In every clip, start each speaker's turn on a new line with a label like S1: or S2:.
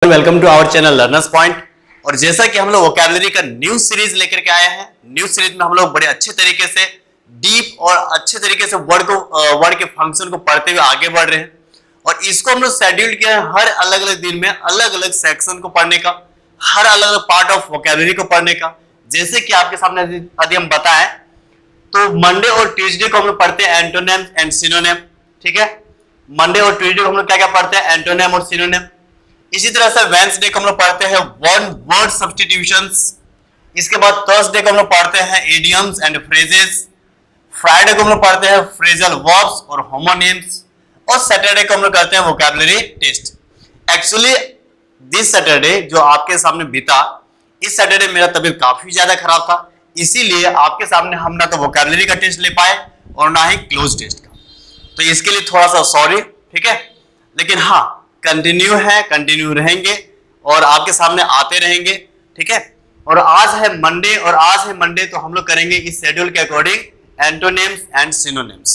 S1: Welcome to our channel learners point. और जैसा कि हम लोग वोकैबुलरी का न्यू सीरीज लेकर के आए हैं, न्यू सीरीज में हम लोग बड़े अच्छे तरीके से डीप और अच्छे तरीके से वर्ड के फंक्शन को पढ़ते हुए आगे बढ़ रहे हैं। और इसको हम लोग शेड्यूल किया है हर अलग अलग दिन में अलग अलग सेक्शन को पढ़ने का, हर अलग अलग पार्ट ऑफ वोकैबुलरी को पढ़ने का। जैसे कि आपके सामने यदि हम बताएं तो मंडे और ट्यूसडे को हम लोग पढ़ते हैं एंटोनिम एंड सिनोनिम। ठीक है, मंडे और ट्यूसडे को हम लोग क्या क्या पढ़ते हैं, एंटोनिम और सिनोनिम। इसी तरह से वेडनेसडे को हम लोग पढ़ते हैं वन वर्ड सब्स्टिट्यूशंस। इसके बाद थर्सडे को हम लोग पढ़ते हैं इडियम्स एंड फ्रेजेस। फ्राइडे को हम लोग पढ़ते हैं फ्रेजल वर्ब्स और होमोनिम्स। और सैटरडे को हम लोग करते हैं vocabulary test. Actually this Saturday जो आपके सामने बीता, इस सैटरडे मेरा तबीयत काफी ज्यादा खराब था, इसीलिए आपके सामने हम ना तो वोकैबुलरी का टेस्ट ले पाए और ना ही क्लोज टेस्ट का। तो इसके लिए थोड़ा सा सॉरी, ठीक है। लेकिन हाँ, कंटिन्यू है, कंटिन्यू रहेंगे और आपके सामने आते रहेंगे, ठीक है। और आज है मंडे तो हम लोग करेंगे इस शेड्यूल के अकॉर्डिंग एंटोनिम्स एंड सिनोनिम्स।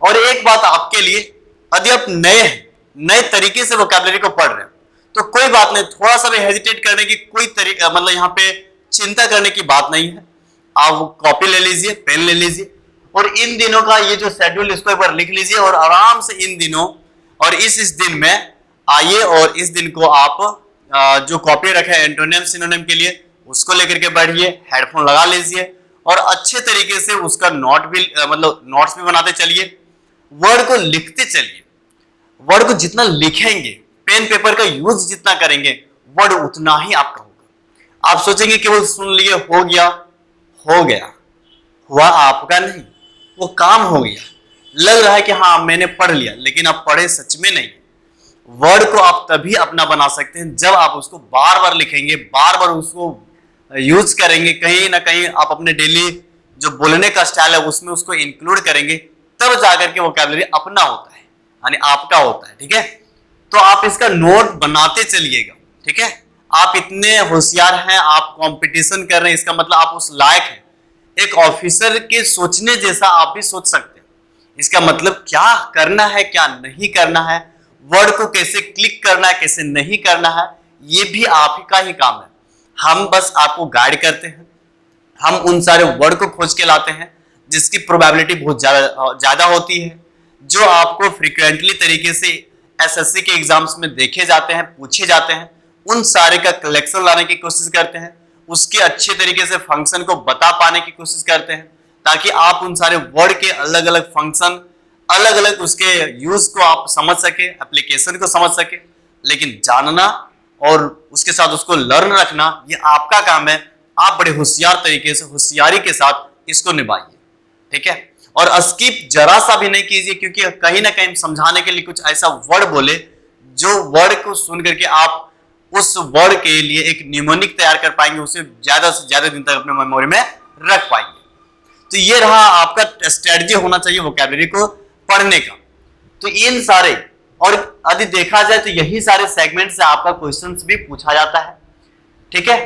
S1: और एक बात आपके लिए, यदि आप नए तरीके से वोकैबुलरी को पढ़ रहे हैं तो कोई बात नहीं, थोड़ा सा भी हेजिटेट करने की कोई तरीका, मतलब यहाँ पे चिंता करने की बात नहीं है। आप कॉपी ले लीजिए, पेन ले लीजिए और इन दिनों का ये जो शेड्यूल इसको एक बार लिख लीजिए और आराम से इन दिनों और इस दिन में आइए और इस दिन को आप जो कॉपी रखे एंटोनिम सिनोनिम के लिए उसको लेकर के बैठिए, हेडफोन लगा लीजिए और अच्छे तरीके से उसका नोट्स भी बनाते चलिए, वर्ड को लिखते चलिए। वर्ड को जितना लिखेंगे, पेन पेपर का यूज जितना करेंगे, वर्ड उतना ही आपका होगा। आप सोचेंगे केवल सुन लिए हो गया, हुआ आपका नहीं, वो काम हो गया। लग रहा है कि हाँ मैंने पढ़ लिया, लेकिन आप पढ़े सच में नहीं। वर्ड को आप तभी अपना बना सकते हैं जब आप उसको बार बार लिखेंगे, बार बार उसको यूज करेंगे, कहीं ना कहीं आप अपने डेली जो बोलने का स्टाइल है उसमें उसको इंक्लूड करेंगे, तब जाकर के वोकैबुलरी अपना होता है, यानी आपका होता है। ठीक है, तो आप इसका नोट बनाते चलिएगा। ठीक है, आप इतने होशियार हैं, आप कंपटीशन कर रहे हैं, इसका मतलब आप उस लायक हैं। एक ऑफिसर के सोचने जैसा आप भी सोच सकते हैं। इसका मतलब क्या करना है, क्या नहीं करना है, वर्ड को कैसे क्लिक करना है, कैसे नहीं करना है, ये भी आप ही का ही काम है। हम बस आपको गाइड करते हैं, हम उन सारे वर्ड को खोज के लाते हैं जिसकी प्रोबेबिलिटी बहुत ज्यादा होती है, जो आपको फ्रीक्वेंटली तरीके से एसएससी के एग्जाम्स में देखे जाते हैं, पूछे जाते हैं। उन सारे का कलेक्शन लाने की कोशिश करते हैं, उसके अच्छे तरीके से फंक्शन को बता पाने की कोशिश करते हैं, ताकि आप उन सारे वर्ड के अलग अलग फंक्शन, अलग अलग उसके यूज को आप समझ सके, एप्लीकेशन को समझ सके। लेकिन जानना और उसके साथ उसको लर्न रखना, ये आपका काम है। आप बड़े होशियार तरीके से, होशियारी के साथ इसको निभाइए। ठीक है, और स्किप जरा सा भी नहीं कीजिए, क्योंकि कहीं ना कहीं समझाने के लिए कुछ ऐसा वर्ड बोले जो वर्ड को सुन करके आप उस वर्ड के लिए एक निमोनिक तैयार कर पाएंगे, उसे ज्यादा से ज्यादा दिन तक अपने मेमोरी में रख पाएंगे। तो ये रहा आपका स्ट्रेटजी होना चाहिए वोकैबुलरी को पढ़ने का। तो इन सारे, और यदि देखा जाए तो यही सारे सेगमेंट से आपका क्वेश्चंस भी पूछा जाता है। ठीक है,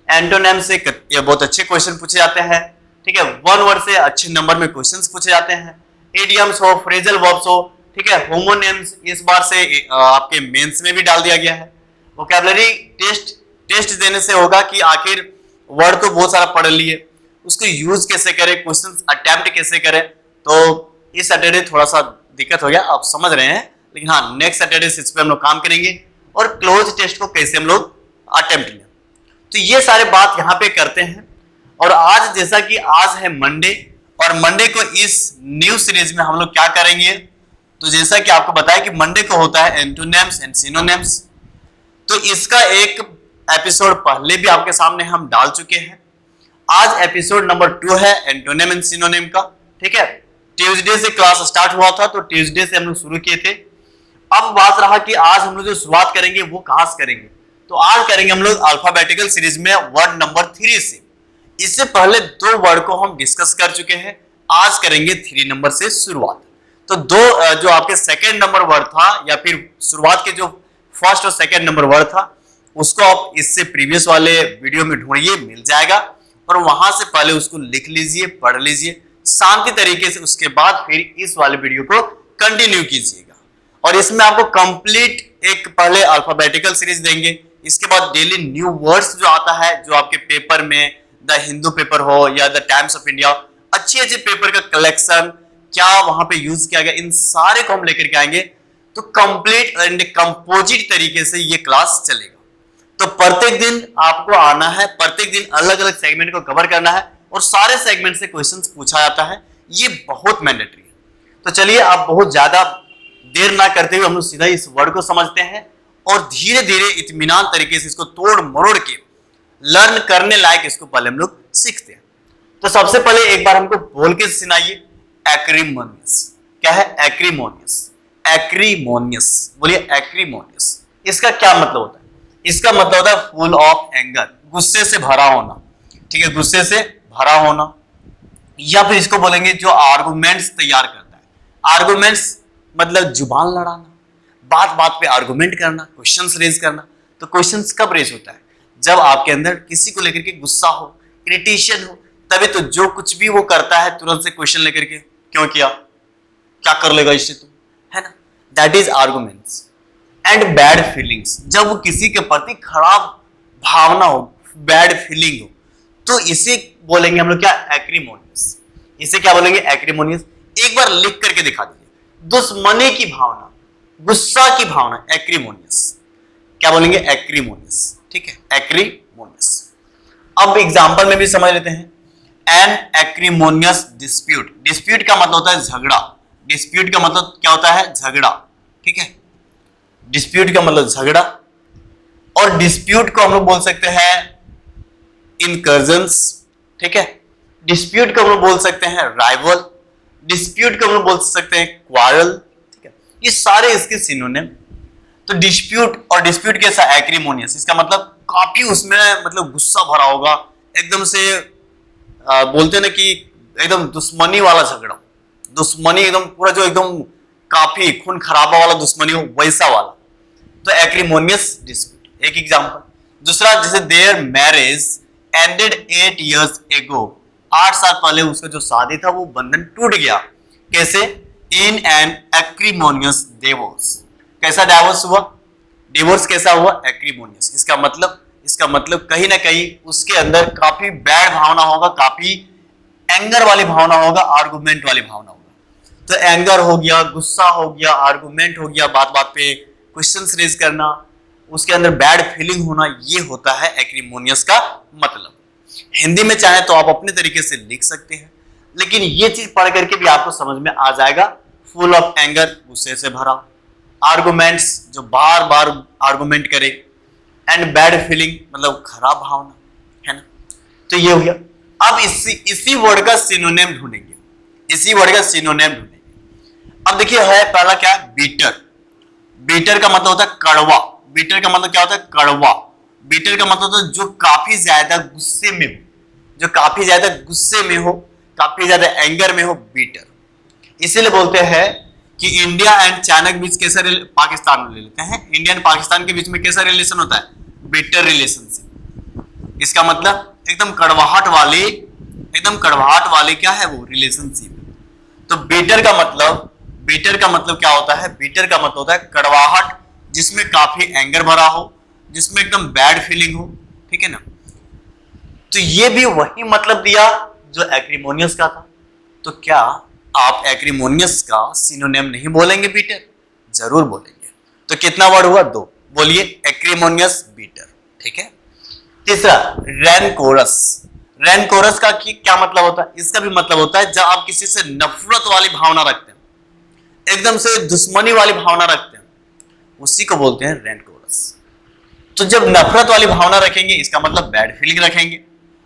S1: एंटोनिम से ये बहुत अच्छे क्वेश्चन पूछे जाते हैं। ठीक है, वन वर्ड से अच्छे नंबर में क्वेश्चंस पूछे जाते हैं। इडियम्स हो, फ्रेजल वर्ब्स हो, ठीक है, होमोनिम्स इस बार से आपके मेंस में भी डाल दिया गया है। वोकैबुलरी टेस्ट देने से होगा कि आखिर वर्ड तो बहुत सारा पढ़ लिए, उसको यूज कैसे करें, क्वेश्चंस अटेम्प्ट कैसे करें। तो इस सैटरडे थोड़ा सा दिक्कत हो गया, आप समझ रहे हैं, लेकिन हाँ नेक्स्ट सैटरडे से इस पे हम लोग काम करेंगे और क्लोज टेस्ट को कैसे हम लोग अटेम्प्ट लें। तो ये सारे बात यहाँ पे करते हैं। और आज जैसा कि आज है मंडे, और मंडे को इस न्यू सीरीज में हम लोग क्या करेंगे, तो जैसा कि आपको बताया कि मंडे को होता है एंटोनिम्स एंड सिनोनिम्स। तो इसका एक एपिसोड पहले भी आपके सामने हम डाल चुके हैं। आज एपिसोड नंबर 2 है एंटोनिम एंड सिनोनिम का। ठीक है, ट्यूसडे से क्लास स्टार्ट हुआ था, तो ट्यूसडे से हम लोग शुरू किए थे। अब बात रहा कि आज हम लोग जो शुरुआत करेंगे वो कहां से करेंगे, तो आज करेंगे हम लोग अल्फाबेटिकल सीरीज में वर्ड नंबर 3 से। इससे पहले 2 वर्ड को हम डिस्कस कर चुके हैं, आज करेंगे 3 नंबर से शुरुआत। तो जो आपके सेकेंड नंबर वर्ड था, या फिर शुरुआत के जो फर्स्ट और सेकेंड नंबर वर्ड था, उसको आप इससे प्रीवियस वाले वीडियो में ढूंढिए, मिल जाएगा। और वहां से पहले उसको लिख लीजिए, पढ़ लीजिए शांति तरीके से, उसके बाद फिर इस वाले वीडियो को कंटिन्यू कीजिएगा। और इसमें आपको कंप्लीट एक पहले अल्फाबेटिकल सीरीज देंगे, इसके बाद डेली न्यू वर्ड्स जो आता है, जो आपके पेपर में, द हिंदू पेपर हो या द टाइम्स ऑफ इंडिया, अच्छे अच्छे पेपर का कलेक्शन क्या वहां पे यूज किया गया, इन सारे को हम लेकर के आएंगे। तो कंप्लीट एंड कंपोजिट तरीके से ये क्लास चलेगा। तो प्रत्येक दिन आपको आना है, प्रत्येक दिन अलग अलग सेगमेंट को कवर करना है और सारे सेगमेंट से क्वेश्चंस पूछा जाता है। ये बहुत मैंडेटरी है। तो चलिए, आप बहुत ज्यादा देर ना करते हुए हम लोग सीधा इस वर्ड को समझते हैं और धीरे धीरे इत्मीनान तरीके से इसको तोड़ मरोड़ के लर्न करने लायक इसको पहले हम लोग सीखते हैं। तो सबसे पहले एक बार हमको बोल के सुनाइए, एक्रीमोनियस। क्या है? एक्रीमोनियस। एक्रीमोनियस, बोलिए एक्रीमोनियस। इसका क्या मतलब होता है? इसका मतलब होता है फुल ऑफ एंगर, गुस्से से भरा होना। ठीक है, गुस्से से भरा होना। या फिर इसको बोलेंगे जो आर्गुमेंट्स तैयार करता है। आर्गुमेंट्स मतलब जुबान लड़ाना, बात बात पे आर्गुमेंट करना, क्वेश्चंस रेज करना। तो क्वेश्चंस कब रेज होता है? जब आपके अंदर किसी को लेकर के गुस्सा हो, इरिटेशन हो, तभी तो जो कुछ भी वो करता है तुरंत से क्वेश्चन लेकर के, क्यों किया, क्या कर लेगा इससे तू, है ना? That is arguments. And bad feelings, जब वो किसी के प्रति खराब भावना हो, बैड फीलिंग हो, तो इसे बोलेंगे हम लोग क्या? एक्रीमोनियस। इसे क्या बोलेंगे? एक्रीमोनियस। एक बार लिख करके दिखा दीजिए, दुश्मनी की भावना, गुस्सा की भावना, एक्रीमोनियस। क्या बोलेंगे? एक्रीमोनियस। ठीक है, एक्रीमोनियस। अब एग्जांपल में भी समझ लेते हैं। N acrimonious dispute. डिस्प्यूट का मतलब होता है झगड़ा। डिस्प्यूट का मतलब क्या होता है? झगड़ा। ठीक है, डिस्प्यूट का मतलब झगड़ा। और डिस्प्यूट को हम लोग बोल सकते हैं इनकर्जन्स। ठीक है, डिस्प्यूट को हम लोग बोल सकते हैं राइवल। डिस्प्यूट को हम लोग बोल सकते हैं क्वारल। ठीक है, ये सारे इसके सिनोनिम। तो डिस्प्यूट और डिस्प्यूट कैसा? एक्रीमोनियस। इसका मतलब काफी उसमें मतलब गुस्सा भरा होगा, एकदम से बोलते हैं ना कि एकदम दुश्मनी वाला झगड़ा, दुश्मनी एकदम पूरा, जो एकदम काफी खून खराबा वाला दुश्मनी हो, वैसा वाला। तो एक्रीमोनियस डिस्प्यूट एक एग्जांपल। दूसरा, जैसे there marriage ended 8 years ago। 8 साल पहले उसका जो शादी था वो बंधन टूट गया। कैसे? In an acrimonious divorce. कैसा डिवोर्स हुआ? डिवोर्स कैसा हुआ? एक्रीमोनियस। इसका मतलब कहीं ना कहीं उसके अंदर काफी बैड भावना होगा, काफी एंगर वाली भावना होगा, आर्गुमेंट वाली भावना होगा। तो एंगर हो गया, गुस्सा हो गया, आर्गुमेंट हो गया, बात बात पे क्वेश्चंस रेज करना, उसके अंदर बैड फीलिंग होना, ये होता है एक्रीमोनियस का मतलब। हिंदी में चाहे तो आप अपने तरीके से लिख सकते हैं, लेकिन ये चीज पढ़ करके भी आपको समझ में आ जाएगा। फुल ऑफ एंगर, गुस्से से भरा, आर्गुमेंट्स जो बार बार आर्गुमेंट करे, एंड बैड फीलिंग मतलब खराब भावना, है ना? तो ये हो गया। अब इसी वर्ड का सिनोनिम ढूंढेंगे, इसी वर्ड का सिनोनिम ढूंढेंगे। अब देखिए, है पहला क्या है? बीटर। बीटर का मतलब होता है कड़वा। बीटर का मतलब क्या होता है? कड़वा। बीटर का मतलब होता है जो काफी ज्यादा गुस्से में हो, जो काफी ज्यादा गुस्से में हो, काफी ज्यादा एंगर में हो, बीटर। इसीलिए बोलते हैं कि इंडिया एंड चाइना के बीच कैसा, पाकिस्तान में ले लेते हैं, इंडिया एंड पाकिस्तान के बीच में कैसा रिलेशन होता है? Bitter relationship. इसका मतलब एकदम कड़वाहट वाली, एकदम कड़वाहट वाली क्या है वो? रिलेशनशिप। तो बिटर का मतलब क्या होता है? बिटर का मतलब होता है कड़वाहट, जिसमें काफी एंगर भरा हो, जिसमें एकदम बैड फीलिंग हो। ठीक है ना? तो ये भी वही मतलब दिया जो एक्रीमोनियस का था। तो क्या आप एक्रीमोनियस का सिनोनिम नहीं बोलेंगे बीटर? जरूर बोलेंगे। तो कितना वर्ड हुआ? 2। बोलिए एक्रीमोनियस, बीटर। ठीक है। तीसरा, रैनकोरस। रैनकोरस का क्या मतलब होता है? इसका भी मतलब होता है जब आप किसी से नफरत वाली भावना रखते हैं, एकदम से दुश्मनी वाली भावना रखते हैं, उसी को बोलते हैं रैनकोरस। तो जब नफरत वाली भावना रखेंगे, इसका मतलब बैड फीलिंग रखेंगे,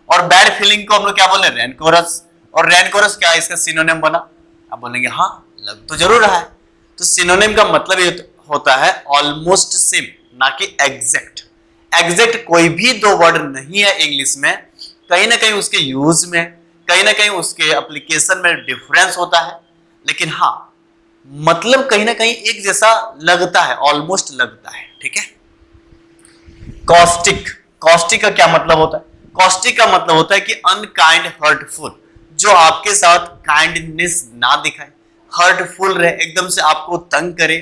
S1: और बैड फीलिंग को हम लोग क्या बोले? रैनकोरस। और रैनकोरस क्या इसका सिनोनिम बना? आप बोलेंगे हाँ, लग तो जरूर रहा है। तो सिनोनिम का मतलब ये होता है ऑलमोस्ट सेम, ना कि एग्जैक्ट। एग्जैक्ट कोई भी 2 वर्ड नहीं है इंग्लिश में। कहीं ना कहीं उसके यूज में, कहीं ना कहीं उसके एप्लीकेशन में डिफरेंस होता है, लेकिन हाँ मतलब कहीं ना कहीं एक जैसा लगता है, ऑलमोस्ट लगता है। ठीक है। कॉस्टिक। कॉस्टिक का क्या मतलब होता है? कॉस्टिक का मतलब होता है कि अनकाइंड, हर्टफुल, जो आपके साथ काइंडनेस ना दिखाए, हर्टफुल रहे, एकदम से आपको तंग करे,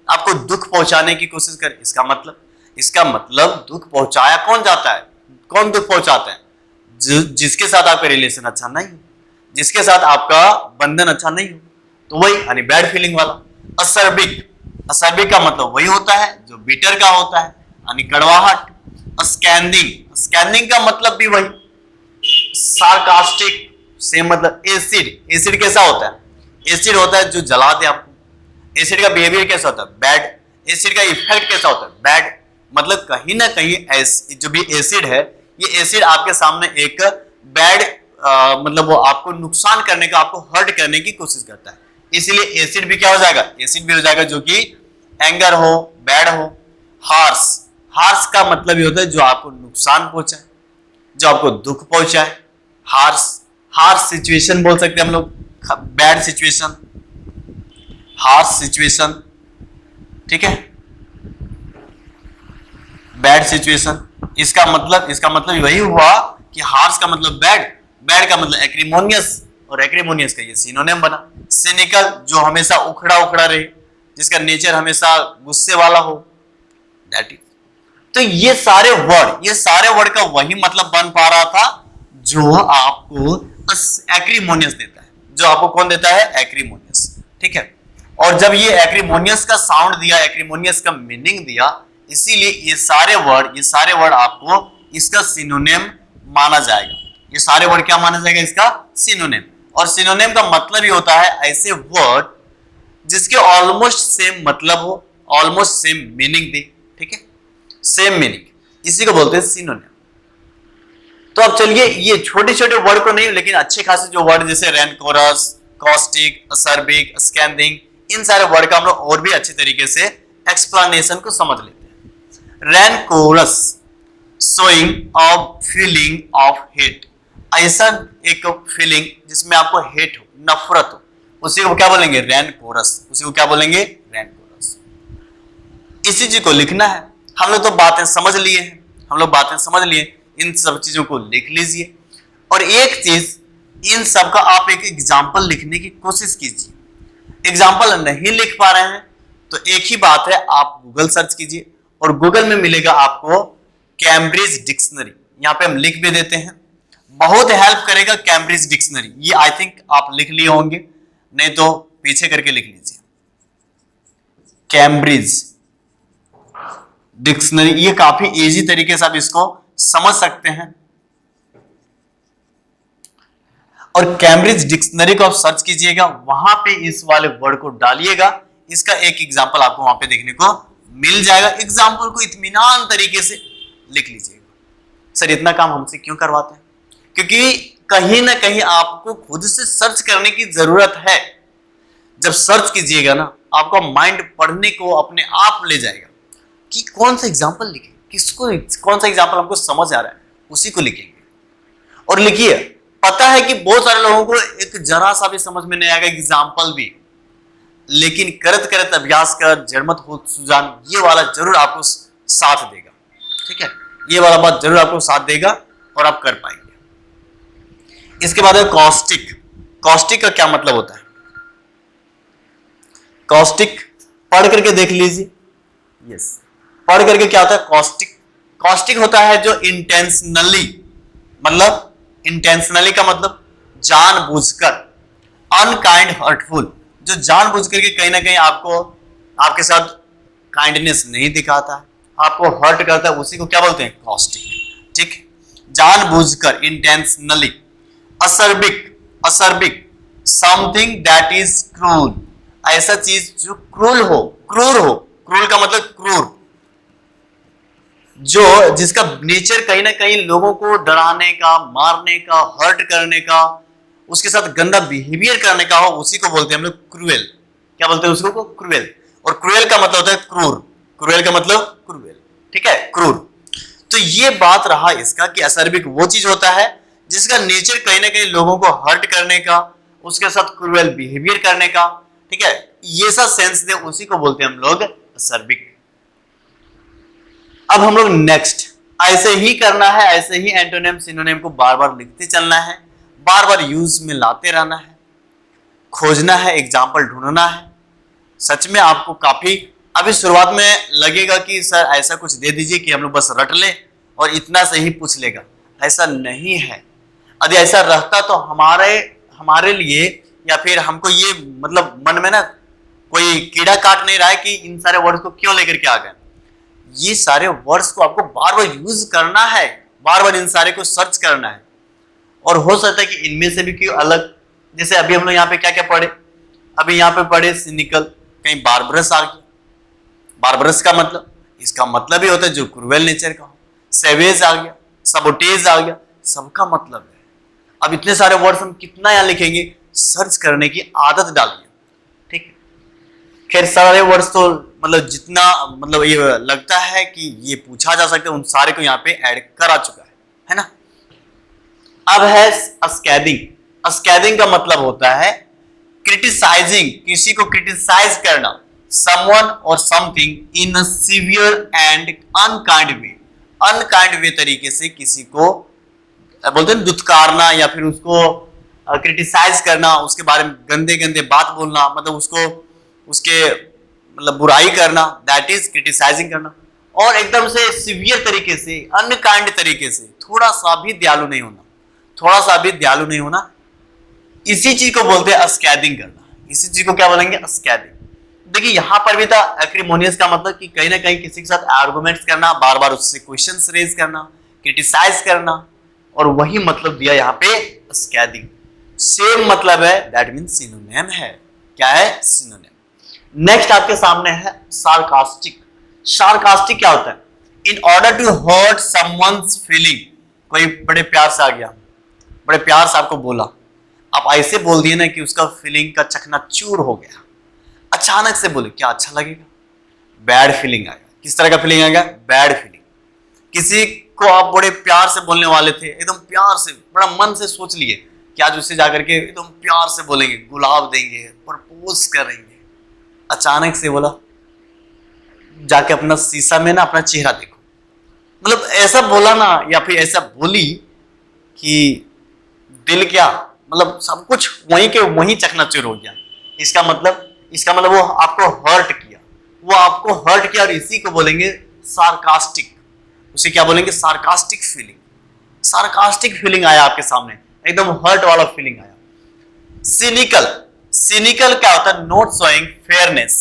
S1: आपको दुख पहुंचाने की कोशिश करे, इसका मतलब। इसका मतलब दुख पहुंचाया कौन जाता है, कौन दुख पहुंचाते हैं, जिसके साथ आपका रिलेशन अच्छा नहीं हो, जिसके साथ आपका बंधन अच्छा नहीं हो, तो वही यानी बैड फीलिंग वाला। असर्बिक, असर्बिक का मतलब वही होता है जो बिटर का होता है यानी कड़वाहट। स्कैंडिंग, स्कैंडिंग का मतलब भी वही। सार्कास्टिक से मतलब एसिड, एसिड कैसा होता है, एसिड होता है जो जला दे आपको। एसिड का बिहेवियर कैसा होता है, बैड। एसिड का इफेक्ट कैसा होता है, बैड। मतलब कहीं ना कहीं जो भी एसिड है, ये एसिड आपके सामने एक बैड मतलब वो आपको नुकसान करने का, आपको हर्ट करने की कोशिश करता है। इसीलिए एसिड भी क्या हो जाएगा, एसिड भी हो जाएगा जो कि एंगर हो, बैड हो। हार्श, हार्श का मतलब ये होता है जो आपको नुकसान पहुंचाए, जो आपको दुख पहुंचाए। हार्श, हार्श सिचुएशन बोल सकते हैं हम लोग, बैड सिचुएशन, हार्श सिचुएशन, ठीक है, बैड सिचुएशन। इसका मतलब वही हुआ कि हार्श का मतलब बैड, बैड का मतलब एक्रिमोनियस, और एक्रिमोनियस का ये सिनोनिम बना। सिनिकल, जो हमेशा उखड़ा उखड़ा रहे, जिसका नेचर हमेशा गुस्से वाला हो, दैट इज। तो ये सारे वर्ड का वही मतलब बन पा रहा था जो आपको एक्रिमोनियस देता है, जो आपको कौन देता है, एक्रिमोनियस, ठीक है। और जब ये एक्रिमोनियस का साउंड दिया, एक्रिमोनियस का मीनिंग दिया, इसीलिए ये सारे वर्ड आपको इसका सिनोनिम माना जाएगा। ये सारे वर्ड क्या माना जाएगा, इसका सिनोनिम। और सिनोनिम का मतलब ही होता है ऐसे वर्ड जिसके ऑलमोस्ट सेम मतलब हो, ऑलमोस्ट सेम मीनिंग दे, ठीक है, सेम मीनिंग, इसी को बोलते हैं सिनोनिम। तो अब चलिए ये छोटे छोटे वर्ड को नहीं, लेकिन अच्छे खासे जो वर्ड जैसे रैनकोरस, कॉस्टिक, असर्बिक, स्कैंडिंग, इन सारे वर्ड का हम लोग और भी अच्छे तरीके से एक्सप्लेनेशन को समझ लेते हैं। Rancorous, showing of feeling of hate, ऐसा एक फीलिंग जिसमें आपको हेट हो, नफरत हो, उसी को क्या बोलेंगे, रैनकोरस। उसी को क्या बोलेंगे, रैनकोरस। इसी चीज को लिखना है। हम लोग तो बातें समझ लिए हैं, हम लोग बातें समझ लिए, इन सब चीजों को लिख लीजिए। और एक चीज, इन सब का आप एक एग्जाम्पल लिखने की कोशिश कीजिए। एग्जाम्पल नहीं लिख पा रहे हैं तो एक ही बात है, आप गूगल सर्च कीजिए और गूगल में मिलेगा आपको कैम्ब्रिज डिक्शनरी। यहां पे हम लिख भी देते हैं, बहुत हेल्प करेगा कैम्ब्रिज डिक्शनरी। ये आई थिंक आप लिख लिए होंगे, नहीं तो पीछे करके लिख लीजिए, कैम्ब्रिज डिक्शनरी। ये काफी इजी तरीके से आप इसको समझ सकते हैं। और कैम्ब्रिज डिक्शनरी को आप सर्च कीजिएगा, वहां पे इस वाले वर्ड को डालिएगा, इसका एक एग्जाम्पल आपको वहां पे देखने को मिल जाएगा। एग्जाम्पल को इत्मीनान तरीके से लिख लीजिएगा। सर इतना काम हमसे क्यों करवाते हैं, क्योंकि कहीं ना कहीं आपको खुद से सर्च करने की जरूरत है। जब सर्च कीजिएगा ना, आपका माइंड पढ़ने को अपने आप ले जाएगा कि कौन सा एग्जाम्पल लिखे, किसको कौन सा एग्जाम्पल हमको समझ आ रहा है, उसी को लिखेंगे। और लिखिए, पता है कि बहुत सारे लोगों को एक जरा सा भी समझ में नहीं आएगा एग्जाम्पल भी, लेकिन करत करत अभ्यास कर जड़मत हो सुजान, ये वाला जरूर आपको साथ देगा, ठीक है, ये वाला बात जरूर आपको साथ देगा और आप कर पाएंगे। इसके बाद है कॉस्टिक। कॉस्टिक का क्या मतलब होता है, कॉस्टिक पढ़ करके देख लीजिए। यस, पढ़ करके क्या होता है कॉस्टिक। कॉस्टिक होता है जो इंटेंशनली, मतलब इंटेंशनली का मतलब जानबूझकर, अनकाइंड हर्टफुल, जो जानबूझ करके कहीं ना कहीं आपको, आपके साथ काइंडनेस नहीं दिखाता है, आपको हर्ट करता है, उसी को क्या बोलते हैं, कॉस्टिक, ठीक, जानबूझकर, intentionally. Acerbic, acerbic, something that is cruel, ऐसा चीज जो क्रूल हो, क्रूर हो। क्रूल का मतलब क्रूर, जो जिसका नेचर कहीं ना कहीं लोगों को डराने का, मारने का, हर्ट करने का, उसके साथ गंदा बिहेवियर करने का हो, उसी को बोलते हैं हम लोग क्रूएल। क्या बोलते हैं उसको, क्रूएल। और क्रूएल का मतलब होता है क्रूर, क्रूएल का मतलब क्रूएल, ठीक है, क्रूर। तो ये बात रहा इसका कि असर्बिक वो चीज होता है जिसका नेचर कहीं ना कहीं लोगों को हर्ट करने का, उसके साथ क्रूएल बिहेवियर करने का, ठीक है, ये सा सेंस दे, उसी को बोलते हैं हम लोग असर्बिक। अब हम लोग नेक्स्ट ऐसे ही करना है, ऐसे ही एंटोनिम सिनोनिम को बार बार लिखते चलना है, बार बार यूज में लाते रहना है, खोजना है, एग्जाम्पल ढूंढना है। सच में आपको काफी अभी शुरुआत में लगेगा कि सर ऐसा कुछ दे दीजिए कि हम लोग बस रट लें और इतना से ही पूछ लेगा। ऐसा नहीं है। यदि ऐसा रहता तो हमारे हमारे लिए या फिर हमको ये मतलब मन में ना कोई कीड़ा काट नहीं रहा है कि इन सारे वर्ड्स को क्यों लेकर के आ गए। ये सारे वर्ड्स को आपको बार बार यूज करना है, बार बार इन सारे को सर्च करना है। और हो सकता है कि इनमें से भी कोई अलग, जैसे अभी हम लोग यहाँ पे क्या क्या पढ़े, अभी यहाँ पे पढ़े सिनिकल, कहीं बार्बरस आ गया। बार्बरस का मतलब, इसका मतलब ही होता है जो क्रूएल नेचर का हो। सेवेज आ गया, सबोटेज आ गया, सबका मतलब है। अब इतने सारे वर्ड्स हम कितना यहाँ लिखेंगे, सर्च करने की आदत डालिए, ठीक है। खैर सारे वर्ड्स तो मतलब जितना मतलब ये लगता है कि ये पूछा जा सकता है उन सारे को यहाँ पे ऐड करा चुका है ना। अब है स्कैदिंग। स्कैदिंग का मतलब होता है क्रिटिसाइजिंग, किसी को क्रिटिसाइज करना, समवन और something in a severe and unkind way. Unkind way तरीके से किसी को बोलते हैं दुत्कारना या फिर उसको क्रिटिसाइज करना, उसके बारे में गंदे गंदे बात बोलना, मतलब उसको उसके मतलब बुराई करना, दैट इज क्रिटिसाइजिंग करना। और एकदम से सिवियर तरीके से, अनकाइंड तरीके से, थोड़ा सा भी दयालु नहीं होना, थोड़ा सा भी दयालु नहीं होना, इसी चीज को बोलते हैं स्कैदिंग करना। इसी चीज को क्या बोलेंगे, स्कैदिंग। देखिए यहां पर भी था एक्रीमोनियस का मतलब कि कहीं ना कहीं किसी के साथ आर्गुमेंट्स करना, बार बार उससे क्वेश्चंस रेज करना, क्रिटिसाइज करना, और वही मतलब दिया यहाँ पे स्कैदिंग। सेम मतलब है, दैट मीन्स सिनोनिम है। क्या है, सिनोनिम। नेक्स्ट आपके सामने है सार्कास्टिक। सार्कास्टिक क्या होता है, in order to hurt someone's feeling. कोई बड़े प्यार से आ गया, बड़े प्यार से आपको बोला, आप ऐसे बोल दिए ना कि उसका फीलिंग का चकनाचूर हो गया। अचानक से बोले, क्या अच्छा लगेगा, बैड फीलिंग आएगा। किस तरह का फीलिंग आएगा, बैड फीलिंग। किसी को आप बड़े प्यार से बोलने वाले थे, एकदम प्यार से, बड़ा मन से सोच लिए कि आज उससे जाकर के एकदम प्यार से बोलेंगे, गुलाब देंगे, प्रपोज करेंगे। अचानक से बोला, जाके अपना शीशा में ना अपना चेहरा देखो। मतलब ऐसा बोला ना, या फिर ऐसा बोली कि दिल क्या, मतलब सब कुछ वहीं के वहीं चकनाचूर हो गया। इसका मतलब वो आपको हर्ट किया, वो आपको हर्ट किया, और इसी को बोलेंगे सार्कास्टिक। उसे क्या बोलेंगे, सार्कास्टिक फीलिंग। सार्कास्टिक फीलिंग आया आपके सामने, एकदम हर्ट वाला फीलिंग आया। सिनिकल। सिनिकल क्या होता है, नॉट शोइंग फेयरनेस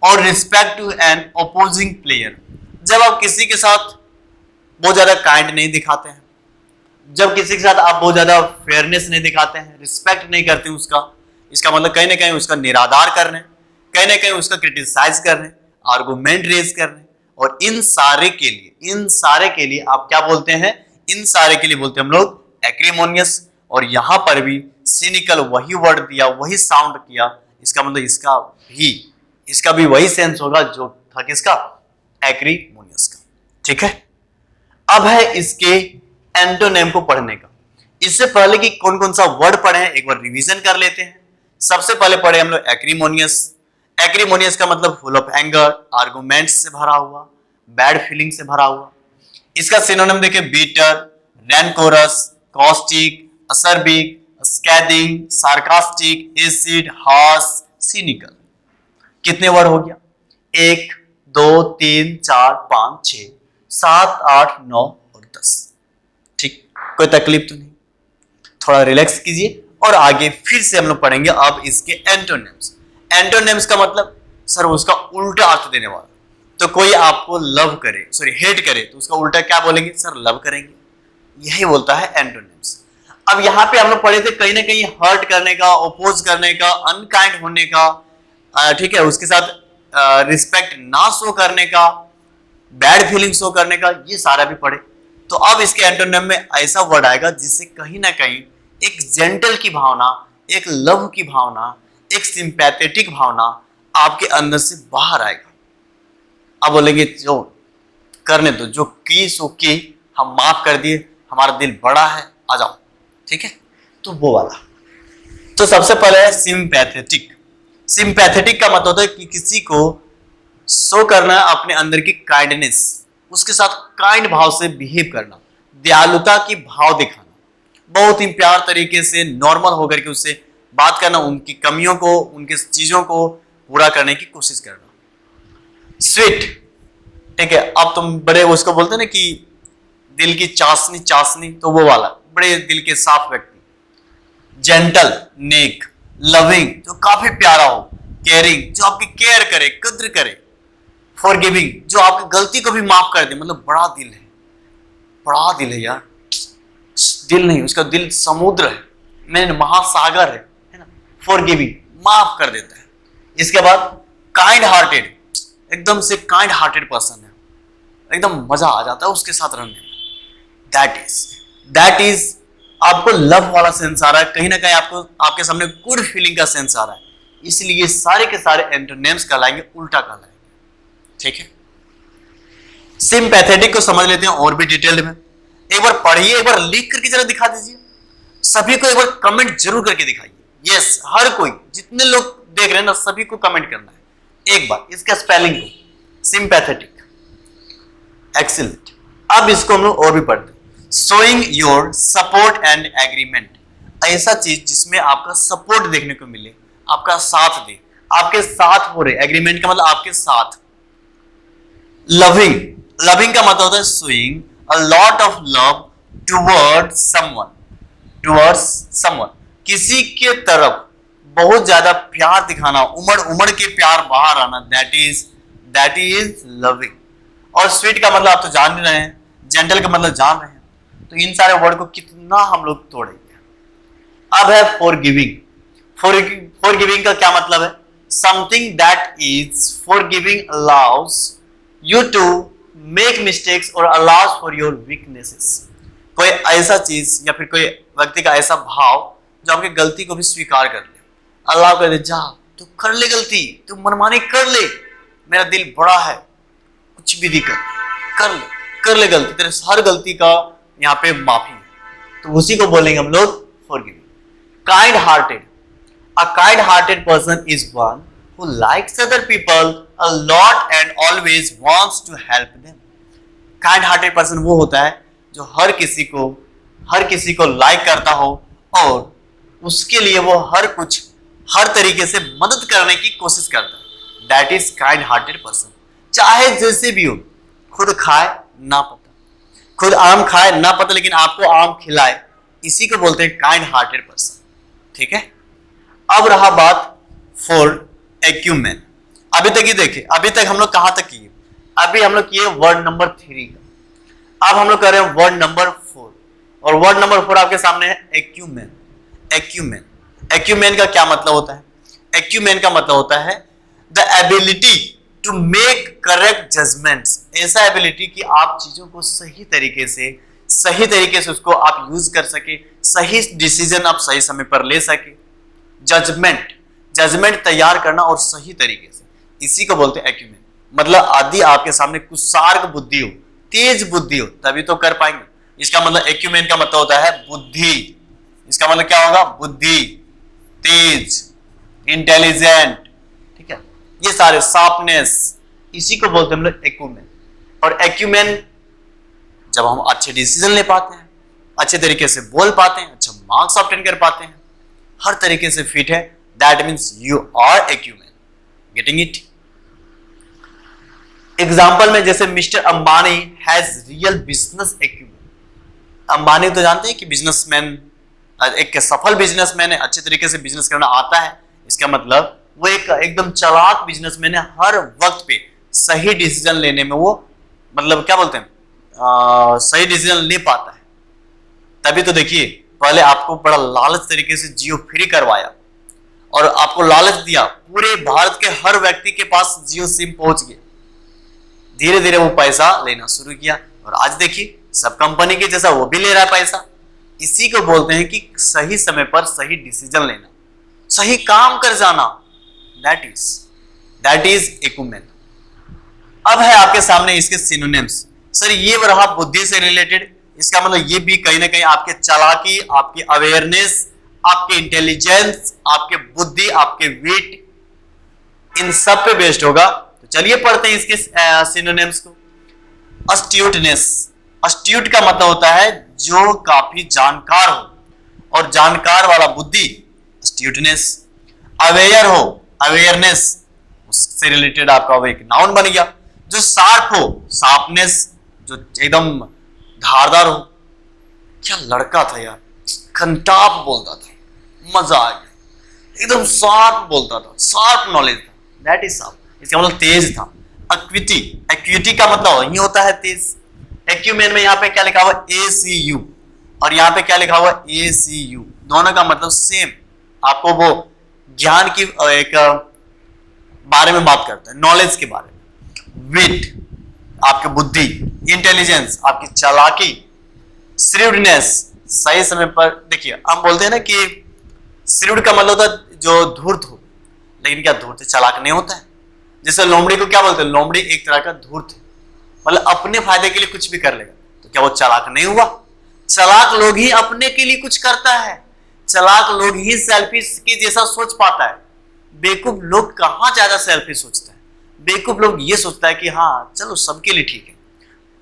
S1: और respect to an opposing player. जब आप किसी के साथ बहुत ज्यादा काइंड नहीं दिखाते हैं, जब किसी के साथ आप बहुत ज्यादा फेयरनेस नहीं दिखाते हैं, रिस्पेक्ट नहीं करते उसका, इसका मतलब कहीं ना कहीं उसका निरादर कर रहे हैं, कहीं ना कहीं उसका क्रिटिसाइज कर रहे हैं, आर्गुमेंट रेज कर रहे हैं। और इन सारे के लिए आप क्या बोलते हैं, इन सारे के लिए बोलते हैं हम लोग एक्रीमोनियस। और यहां पर भी सिनिकल वही वर्ड दिया, वही साउंड किया, इसका मतलब इसका भी वही सेंस होगा जो था किसका, एक्रीमोनियस का। ठीक है, अब है इसके एंटोनिम को पढ़ने का। इससे पहले कि कौन कौन सा वर्ड पढ़े हैं एक बार रिवीजन कर लेते हैं। सबसे पहले पढ़े हम लोग एक्रीमोनियस। एक्रीमोनियस का मतलब फुल ऑफ एंगर, आर्गुमेंट्स से भरा हुआ, बैड फीलिंग से भरा हुआ। इसका सिनोनिम देखिए, bitter, rancorous, caustic, acerbic, scathing, sarcastic, acid, harsh, cynical. कितने वर्ड हो गया, 1 2 3 4 5 6 7 8 9 और 10। ठीक, कोई तकलीफ तो नहीं, थोड़ा रिलैक्स कीजिए और आगे फिर से हम लोग पढ़ेंगे अब इसके एंटोनिम्स। एंटोनिम्स का मतलब सर उसका उल्टा अर्थ देने वाला। तो कोई आपको लव करे, सॉरी हेट करे, तो उसका उल्टा क्या बोलेंगे, सर लव करेंगे। यही बोलता है एंटोनिम्स। अब यहाँ पे हम लोग पढ़े थे कहीं ना कहीं हर्ट करने का, ओपोज करने का, अनकाइंड होने का, ठीक है, उसके साथ रिस्पेक्ट ना शो करने का, बैड फीलिंग शो करने का, ये सारा भी पढ़े। तो अब इसके एंटोनिम में ऐसा वर्ड आएगा जिससे कहीं ना कहीं एक जेंटल की भावना, एक लव की भावना, एक सिंपैथेटिक भावना आपके अंदर से बाहर आएगा। अब बोलेंगे जो करने दो, जो की सो की, हम माफ कर दिए, हमारा दिल बड़ा है, आ जाओ। ठीक है, तो वो वाला। तो सबसे पहले है सिंपैथेटिक। सिंपैथेटिक का मतलब होता है कि किसी को शो करना अपने अंदर की काइंडनेस, उसके साथ काइंड भाव से बिहेव करना, दयालुता की भाव दिखाना, बहुत ही प्यार तरीके से नॉर्मल होकर के उससे बात करना, उनकी कमियों को, उनकी चीजों को पूरा करने की कोशिश करना। स्वीट, ठीक है। अब तुम बड़े उसको बोलते हैं ना कि दिल की चाशनी चाशनी, तो वो वाला बड़े दिल के साफ व्यक्ति। जेंटल, नेक। लविंग, जो काफी प्यारा हो। केयरिंग, जो आपकी केयर करे, कद्र करे। फॉरगिविंग, जो आपकी गलती को भी माफ कर दे, मतलब बड़ा दिल है, बड़ा दिल है यार, दिल नहीं, उसका दिल समुद्र है, मैंने महासागर है ना। फॉरगिविंग, माफ कर देता है। इसके बाद काइंड हार्टेड, एकदम से काइंड हार्टेड पर्सन है, एकदम मजा आ जाता है उसके साथ रहने में। दैट इज आपको लव वाला सेंस आ रहा है, कहीं ना कहीं आपको आपके सामने गुड फीलिंग का सेंस आ रहा है, इसलिए सारे के सारे एंटोनिम्स कहलाएंगे, उल्टा कहलाएंगे, ठीक है। सिंपैथेटिक को समझ लेते हैं और भी डिटेल्ड में। एक बार पढ़िए, एक बार लिख करके जरा दिखा दीजिए, सभी को एक बार कमेंट जरूर करके दिखाइए। यस, हर कोई, जितने लोग देख रहे हैं ना, सभी को कमेंट करना है एक बार इसका स्पेलिंग को। Sympathetic, excellent. अब इसको हम लोग और भी पढ़ते हैं। Showing your support and agreement, ऐसा चीज जिसमें आपका सपोर्ट देखने को मिले, आपका साथ दे, आपके साथ हो रहे, एग्रीमेंट का मतलब आपके साथ। लविंग, लविंग का मतलब होता है showing a lot of love towards someone, किसी के तरफ बहुत ज्यादा प्यार दिखाना, उमड़ उमड़ के प्यार बाहर आना, दैट इज लविंग। और स्वीट का मतलब आप तो जान ही रहे हैं, जेंटल का मतलब जान रहे हैं, तो इन सारे वर्ड को कितना हम लोग तोड़ेंगे। अब है फॉरगिविंग। फॉरगिविंग का क्या मतलब है? Something that is forgiving allows you to make mistakes और अलाउज फॉर योर वीकनेसेस। कोई ऐसा चीज या फिर कोई व्यक्ति का ऐसा भाव जो आपकी गलती को भी स्वीकार कर ले, अल्लाह कर दे, जा तू कर ले गलती, तू मनमानी कर ले, मेरा दिल बड़ा है, कुछ भी दिक्कत कर ले गलती, तेरे हर गलती का यहाँ पे माफी है, तो उसी को बोलेंगे हम लोग forgiving. Kind hearted, a kind hearted person is one who likes other people a lot and always wants to help them. Kind hearted person वो होता है जो हर किसी को लाइक करता हो और उसके लिए वो हर तरीके से मदद करने की कोशिश करता है। That is kind hearted person. चाहे जैसे भी हो, खुद खाए ना पता, खुद आम खाए ना पता, लेकिन आपको आम खिलाए, इसी को बोलते हैं काइंड हार्टेड पर्सन, ठीक है। अब रहा बात फॉर एक्यूमेन। अभी तक ही देखे, अभी तक हम लोग कहां तक किए? अभी हम लोग किए वर्ड नंबर 3 का, अब हम लोग कर रहे हैं वर्ड नंबर 4, और वर्ड नंबर 4 आपके सामने है एक्यूमेन। एक्यूमेन, एक्यूमेन का क्या मतलब होता है? एक्यूमेन का मतलब होता है the ability to make correct judgments, ऐसा एबिलिटी कि आप चीजों को सही तरीके से उसको आप यूज कर सके, सही डिसीजन आप सही समय पर ले सके। जजमेंट तैयार करना और सही तरीके से, इसी को बोलते हैं एक्यूमेन। मतलब आदि आपके सामने कुशार्क बुद्धि हो, तेज बुद्धि हो, तभी तो कर पाएंगे। इसका मतलब एक्यूमेन का मतलब होता है बुद्धि। इसका मतलब क्या होगा? बुद्धि, तेज, इंटेलिजेंट, ठीक है, ये सारे शार्पनेस, इसी को बोलते हैं हम लोग एक्यूमेन। और एक्यूमेन जब हम अच्छे डिसीजन ले पाते हैं, अच्छे तरीके से बोल पाते हैं, अच्छा मार्क्स ऑब्टेन कर पाते हैं, हर तरीके से फिट है, that means you are acumen. Getting it? Example में जैसे mister Ambani has real business acumen. Ambani तो जानते हैं कि बिजनेसमैन, एक सफल बिजनेसमैन है, अच्छे तरीके से बिजनेस करना आता है। इसका मतलब वो एक एकदम चालाक बिजनेसमैन है, हर वक्त पे सही डिसीजन लेने में वो, मतलब क्या बोलते हैं, सही डिसीजन ले पाता है। तभी तो देखिए, पहले आपको बड़ा लालच तरीके से जियो फ्री करवाया और आपको लालच दिया, पूरे भारत के हर व्यक्ति के पास जियो सिम पहुंच गया, धीरे धीरे वो पैसा लेना शुरू किया, और आज देखिए सब कंपनी के जैसा वो भी ले रहा है पैसा। इसी को बोलते हैं कि सही समय पर सही डिसीजन लेना, सही काम कर जाना, दैट इज एक्यूमेन। अब है आपके सामने इसके सिनोनिम्स। सर ये रहा बुद्धि से रिलेटेड, इसका मतलब ये भी कहीं ना कहीं आपके चालाकी, आपकी अवेयरनेस, आपके इंटेलिजेंस, आपके बुद्धि, आपके वेट, इन सब पे बेस्ड होगा। तो चलिए पढ़ते हैं इसके सिनोनिम्स को। अस्ट्यूटनेस, अस्ट्यूट का मतलब होता है जो काफी जानकार हो, और जानकार वाला बुद्धि, अस्ट्यूटनेस। अवेयर हो, अवेयरनेस, उससे रिलेटेड आपका वो एक नाउन बन गया। जो शार्प हो, शार्पनेस, जो एकदम धारदार हो। क्या लड़का था यार, कंटाप बोलता था, मजा आ गया, एकदम शार्प बोलता था, शार्प नॉलेज था, दैट इज शार्प, इसका मतलब तेज था। एक्विटी, एक्विटी का मतलब यही होता है तेज। एक्यूमेन में यहाँ पे क्या लिखा हुआ ACU और यहाँ पे क्या लिखा हुआ ACU, दोनों का मतलब सेम। आपको वो ज्ञान की एक बारे में बात करता है, नॉलेज के बारे में। विट, आपकी बुद्धि, इंटेलिजेंस, आपकी चालाकी, श्रीवडनेस, सही समय पर। देखिए हम बोलते हैं ना कि श्रीवड का मतलब होता है जो धूर्त हो, लेकिन क्या धूर्त चालाक नहीं होता है? जैसे लोमड़ी को क्या बोलते हैं, लोमड़ी एक तरह का धूर्त है, मतलब अपने फायदे के लिए कुछ भी कर लेगा, तो क्या वो चालाक नहीं हुआ? चालाक लोग ही अपने के लिए कुछ करता है, चालाक लोग ही सेल्फिश की जैसा सोच पाता है। बेवकूफ लोग कहां ज्यादा सेल्फिश सोचता है? बेवकूफ लोग ये सोचता है कि हाँ चलो सबके लिए ठीक है,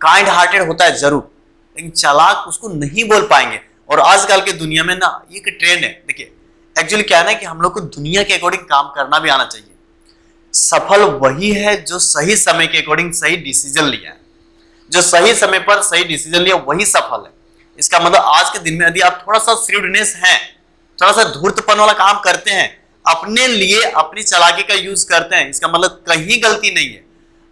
S1: काइंड हार्टेड होता है जरूर, लेकिन चालाक उसको नहीं बोल पाएंगे। और आजकल के दुनिया में ना ये ट्रेंड है। देखिए एक्चुअली क्या है ना कि हम लोग को दुनिया के अकॉर्डिंग काम करना भी आना चाहिए। सफल वही है जो सही समय के अकॉर्डिंग सही डिसीजन लिया है, जो सही समय पर सही डिसीजन लिया वही सफल है। इसका मतलब आज के दिन में यदि आप थोड़ा सा श्रीवडनेस है, थोड़ा सा धूर्तपन वाला काम करते हैं, अपने लिए अपनी चालाकी का यूज करते हैं, इसका मतलब कहीं गलती नहीं है,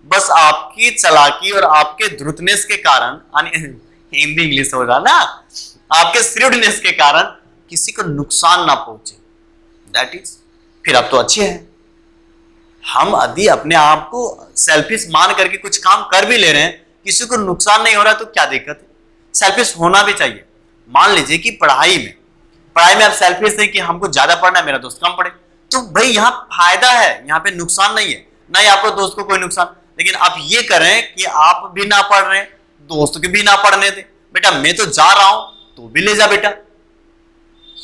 S1: बस आपकी चालाकी और आपके धूर्तनेस के कारण, हिंदी इंग्लिश हो रहा ना, आपके श्रीवडनेस के कारण किसी को नुकसान ना पहुंचे, दैट इज, फिर आप तो अच्छे हैं। हम यदि अपने आप को सेल्फिश मान करके कुछ काम कर भी ले रहे हैं, किसी को नुकसान नहीं हो रहा, तो क्या दिक्कत है? सेल्फिश होना भी चाहिए। मान लीजिए कि पढ़ाई में आप सेल्फिश नहीं कि हमको ज्यादा पढ़ना है, मेरा दोस्त कम पढ़े, तो भाई यहाँ फायदा है, यहाँ पे नुकसान नहीं है, ना ही आपको दोस्त को कोई नुकसान। लेकिन आप ये करें कि आप भी ना पढ़ रहे, दोस्त के भी ना पढ़ने दे, बेटा मैं तो जा रहा हूं तो भी ले जा बेटा,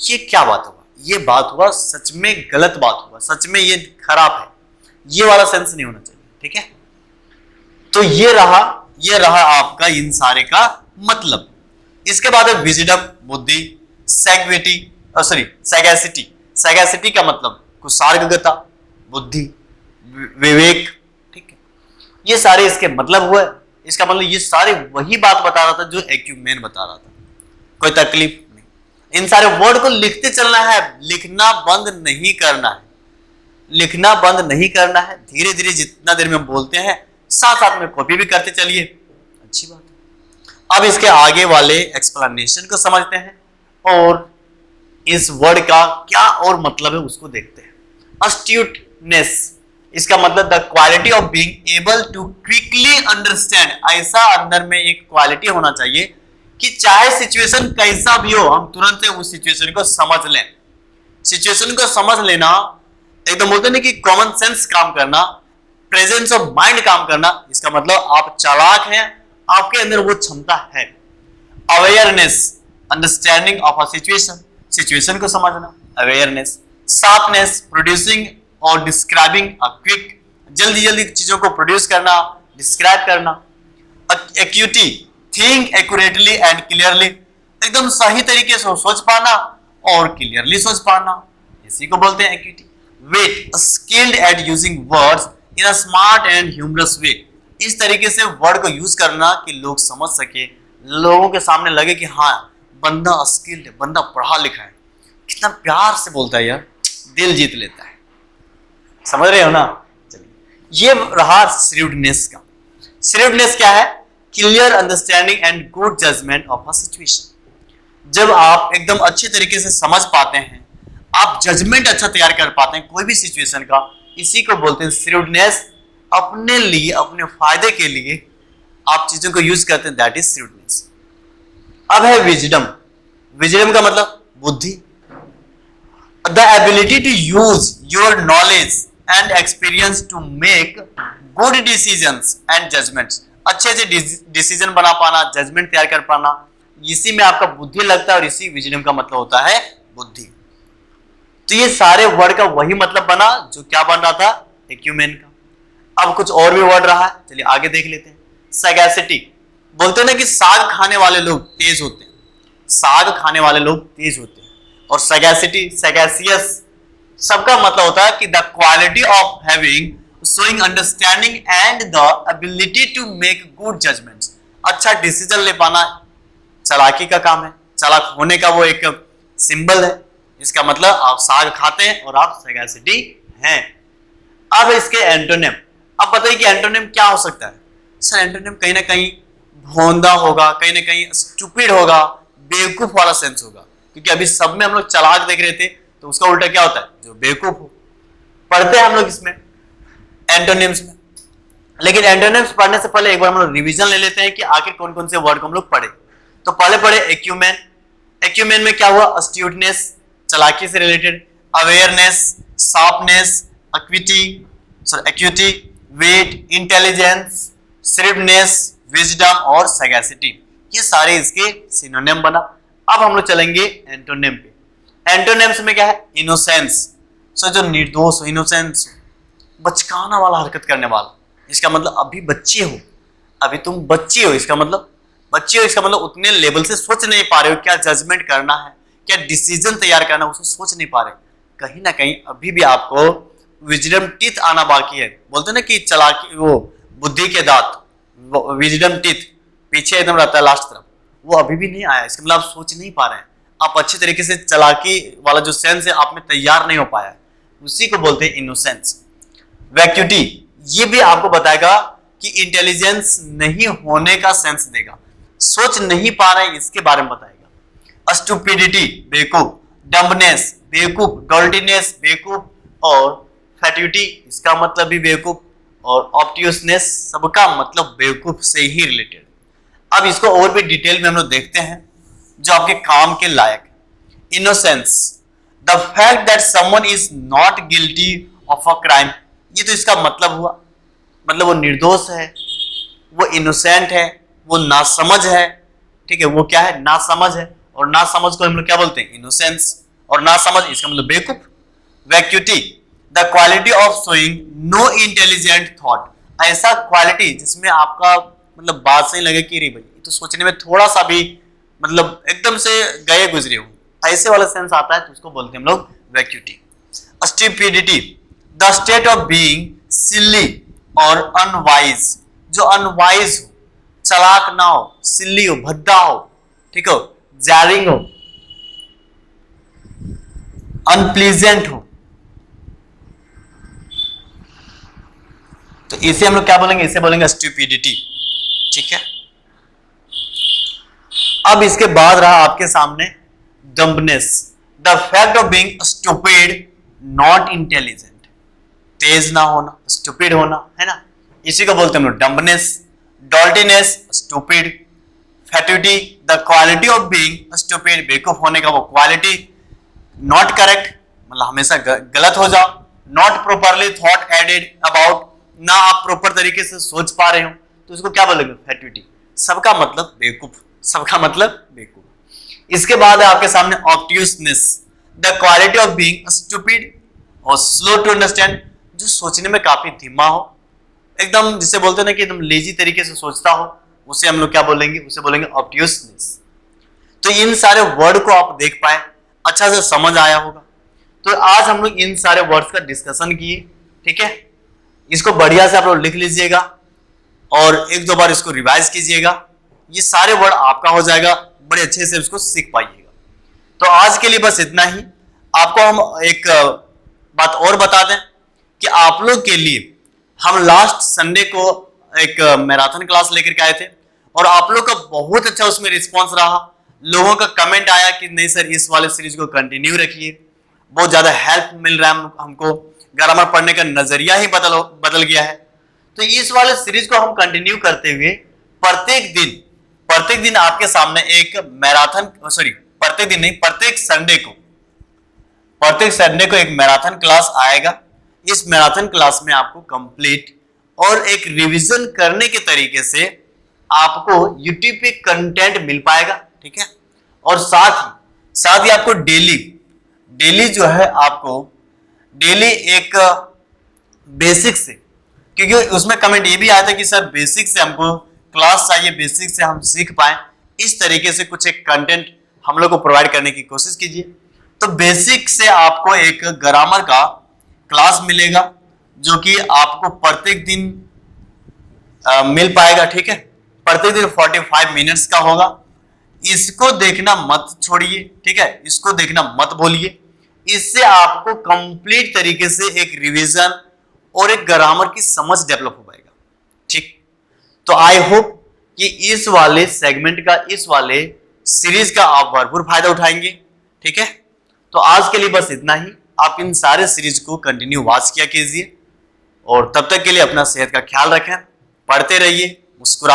S1: ये क्या बात हुआ? ये बात हुआ सच में गलत बात हुआ, सच में ये खराब है, ये वाला सेंस नहीं होना चाहिए, ठीक है? तो ये रहा आपका इन सारे का मतलब। इसके बाद है विजडम, बुद्धि, सैगैसिटी। सैगैसिटी का मतलब कुशाग्रता, बुद्धि, विवेक, ठीक है? ये सारे इसके मतलब हुए। इसका मतलब ये सारे वही बात बता रहा था जो एक्यूमेन बता रहा था, कोई तकलीफ नहीं। इन सारे वर्ड को लिखते चलना है, लिखना बंद नहीं करना है, लिखना बंद नहीं करना है। धीरे धीरे जितना देर में बोलते हैं साथ साथ में कॉपी भी करते चलिए, अच्छी बात है। अब इसके आगे वाले एक्सप्लेनेशन को समझते हैं और इस वर्ड का क्या और मतलब है उसको देखते हैं। अस्ट्यूटनेस, इसका मतलब the quality of being able to quickly understand. ऐसा अंदर में एक क्वालिटी होना चाहिए कि चाहे सिचुएशन कैसा भी हो, हम तुरंत से उस सिचुएशन को समझ लें। सिचुएशन को समझ लेना, एकदम बोलते हैं कि कॉमन सेंस काम करना, प्रेजेंस ऑफ माइंड काम करना, इसका मतलब आप चालाक हैं, आपके अंदर वो क्षमता है। Awareness, understanding of a situation, situation को समझना, अवेयरनेस। शार्पनेस, प्रोड्यूसिंग और डिस्क्राइबिंग अ क्विक, जल्दी जल्दी चीजों को प्रोड्यूस करना, डिस्क्राइब करना। Acuity, think accurately and clearly, एकदम सही तरीके से सोच पाना और क्लियरली सोच पाना, इसी को बोलते हैं acuity. Wit, skilled at using words in a smart and humorous way, इस तरीके से वर्ड को यूज करना कि लोग समझ सके, लोगों के सामने लगे कि हाँ बंदा स्किल्ड है, बंदा पढ़ा लिखा है, कितना प्यार से बोलता है यार, दिल जीत लेता है। समझ रहे हो ना? चलिए, ये रहा श्रीवडनेस का। श्रीवडनेस क्या है? Clear understanding and good judgment of a situation. जब आप एकदम अच्छे तरीके से समझ पाते हैं, आप जजमेंट अच्छा तैयार कर पाते हैं कोई भी सिचुएशन का, इसी को बोलते हैं श्रीवडनेस। अपने लिए, अपने फायदे के लिए आप चीजों को यूज करते हैं, दैट इज श्रीवडनेस। अब है विजडम। विजडम का मतलब बुद्धि, the ability to use your knowledge and experience to make good decisions and judgments, अच्छे से डिसीजन बना पाना, जजमेंट तैयार कर पाना, इसी में आपका बुद्धि लगता है और इसी विजडम का मतलब होता है बुद्धि। तो ये सारे वर्ड का वही मतलब बना जो क्या बन रहा था, एक्यूमेन का। अब कुछ और भी वर्ड रहा है, चलिए आगे देख लेते हैं। सैगैसिटी, बोलते हैं ना कि साग खाने वाले लोग तेज होते हैं, साग खाने वाले लोग तेज होते हैं। और सैगैसिटी, सैगैसियस, सबका मतलब होता है कि the quality of having showing understanding and the ability to make good judgments। अच्छा डिसीजन ले पाना चालाकी का काम है, चालाक होने का वो एक सिंबल है। इसका मतलब आप साग खाते हैं और आप सैगैसिटी हैं। अब इसके एंटोनिम, अब बताइए कि एंटोनिम क्या हो सकता है। सर एंटोनिम कहीं ना कहीं भोंदा होगा, कहीं ना कहीं स्टूपिड होगा, बेवकूफ वाला सेंस होगा, क्योंकि अभी सब में हम लोग चालाक देख रहे थे, तो उसका उल्टा क्या होता है, जो बेवकूफ हो। पढ़ते हैं हम लोग इसमें एंटोनिम्स में, लेकिन एंटोनिम्स पढ़ने से पहले एक बार हम लोग रिवीजन ले लेते हैं कि आखिर कौन कौन से वर्ड को हम लोग पढ़े। तो पहले पढ़े एक्यूमेन। एक्यूमेन में क्या हुआ, अस्ट्यूटनेस, चालाकी से related, awareness, sharpness, acuity, wit, intelligence, shrewdness, wisdom और सैगैसिटी, ये सारे इसके सिनोनिम बना। अब हम लोग चलेंगे एंटोनिम पे। एंटोनिम्स में क्या है, इनोसेंस, सो जो निर्दोष हो, इनोसेंस, बचकाना वाला हरकत करने वाला। इसका मतलब अभी बच्चे हो, अभी तुम बच्ची हो, इसका मतलब बच्चे हो, इसका मतलब उतने लेवल से सोच नहीं पा रहे हो, क्या जजमेंट करना है, क्या डिसीजन तैयार करना है, उसको सोच नहीं पा रहे। कहीं ना कहीं अभी भी आपको विजडम टीथ आना बाकी है। बोलते ना कि चालाकी, वो बुद्धि के दांत, विजडम टीथ पीछे एकदम रहता है लास्ट तरफ, वो अभी भी नहीं आया। इसका मतलब आप सोच नहीं पा रहे हैं, आप अच्छी तरीके से चालाकी वाला जो सेंस है आप में तैयार नहीं हो पाया है, उसी को बोलते हैं इनोसेंस। वैक्यूटी, ये भी आपको बताएगा कि इंटेलिजेंस नहीं होने का सेंस देगा, सोच नहीं पा रहे इसके बारे में बताएगा। स्टूपिडिटी, बेवकूफ, डम्बनेस, बेवकूफ, डॉल्टीनेस, बेवकूफ, और फैट्यूटी, इसका मतलब भी बेवकूफ, और ऑप्टियसनेस, सबका मतलब बेवकूफ से ही रिलेटेड। अब इसको और भी डिटेल में हम लोग देखते हैं जो आपके काम के लायक। Innocence, the fact that someone is not guilty of a crime, ये तो इसका मतलब हुआ, मतलब वो निर्दोष है, वो इनोसेंट है, वो नासमझ है। ठीक है, वो क्या है, नासमझ है, और नासमझ को हम लोग क्या बोलते हैं, इनोसेंस, और नासमझ इसका मतलब बेवकूफ। Vacuity, the quality of showing no intelligent thought, ऐसा क्वालिटी जिसमें आपका मतलब बात से ही लगे कि रे भाई तो सोचने में थोड़ा सा भी मतलब एकदम से गए गुजरे हो, ऐसे वाला सेंस आता है, तो उसको बोलते हैं हम लोग vacuity. Stupidity, the state of being silly और अनवाइज, जो अनवाइज हो, चालाक ना हो, सिल्ली हो, भद्दा हो, ठीक हो, जारिंग हो, अनप्लीजेंट हो, तो इसे हम लोग क्या बोलेंगे, इसे बोलेंगे स्टूपिडिटी। ठीक है, अब इसके बाद रहा आपके सामने dumbness, the fact of being stupid not intelligent, तेज ना होना, स्टूपिड होना, है ना, इसी को बोलते हैं हम लोग dumbness. Doltishness, stupid. Fatuity, the quality of being stupid, बेवकूफ होने का वो क्वालिटी। नॉट करेक्ट, मतलब हमेशा गलत हो जाओ। Not properly thought added about, ना आप प्रॉपर तरीके से सोच पा रहे हो, तो उसको क्या बोलेंगे, फैट्यूटी, सबका मतलब बेवकूफ, सबका मतलब बेवकूफ। इसके बाद है आपके सामने obtuseness, the quality of being stupid और स्लो टू अंडरस्टैंड, जो सोचने में काफी धीमा हो, एकदम जिसे बोलते हैं ना कि एकदम लेजी तरीके से सोचता हो, उसे हम लोग क्या बोलेंगे, उसे बोलेंगे ऑब्ट्यूसनेस। तो इन सारे वर्ड को आप देख पाए, अच्छा से समझ आया होगा। तो आज हम लोग इन सारे वर्ड्स का डिस्कशन किए। ठीक है, इसको बढ़िया से आप लोग लिख लीजिएगा और एक दो बार इसको रिवाइज कीजिएगा, ये सारे वर्ड आपका हो जाएगा, बड़े अच्छे से इसको सीख पाइएगा। तो आज के लिए बस इतना ही। आपको हम एक बात और बता दें कि आप लोग के लिए हम लास्ट संडे को एक मैराथन क्लास लेकर के आए थे और आप लोग का बहुत अच्छा उसमें रिस्पांस रहा। लोगों का कमेंट आया कि नहीं सर इस वाले सीरीज को कंटिन्यू रखिए, बहुत ज्यादा हेल्प मिल रहा है हमको, ग्रामर पढ़ने का नजरिया ही बदल गया है। तो इस वाले सीरीज को हम कंटिन्यू करते हुए प्रत्येक दिन आपके सामने एक मैराथन, सॉरी प्रत्येक दिन नहीं, प्रत्येक संडे को एक मैराथन क्लास आएगा। इस मैराथन क्लास में आपको कंप्लीट और एक रिवीजन करने के तरीके से आपको यूट्यूब पे कंटेंट मिल पाएगा। ठीक है, और साथ ही आपको डेली जो है आपको डेली एक बेसिक से, क्योंकि उसमें कमेंट ये भी आया था कि सर बेसिक से हमको क्लास चाहिए, बेसिक से हम सीख पाए, इस तरीके से कुछ एक कंटेंट हम लोग को प्रोवाइड करने की कोशिश कीजिए। तो बेसिक से आपको एक ग्रामर का क्लास मिलेगा जो कि आपको प्रत्येक दिन मिल पाएगा, ठीक है। प्रत्येक दिन 45 मिनट्स का होगा। इसको देखना मत छोड़िए, ठीक है, इसको देखना मत भूलिए। इससे आपको कंप्लीट तरीके से एक रिवीजन और एक ग्रामर की समझ डेवलप हो पाएगा, ठीक। तो आई होप कि इस वाले सेगमेंट का, इस वाले सीरीज का आप भरपूर फायदा उठाएंगे, ठीक है। तो आज के लिए बस इतना ही। आप इन सारे सीरीज को कंटिन्यू वॉच किया कीजिए और तब तक के लिए अपना सेहत का ख्याल रखें, पढ़ते रहिए, मुस्कुरा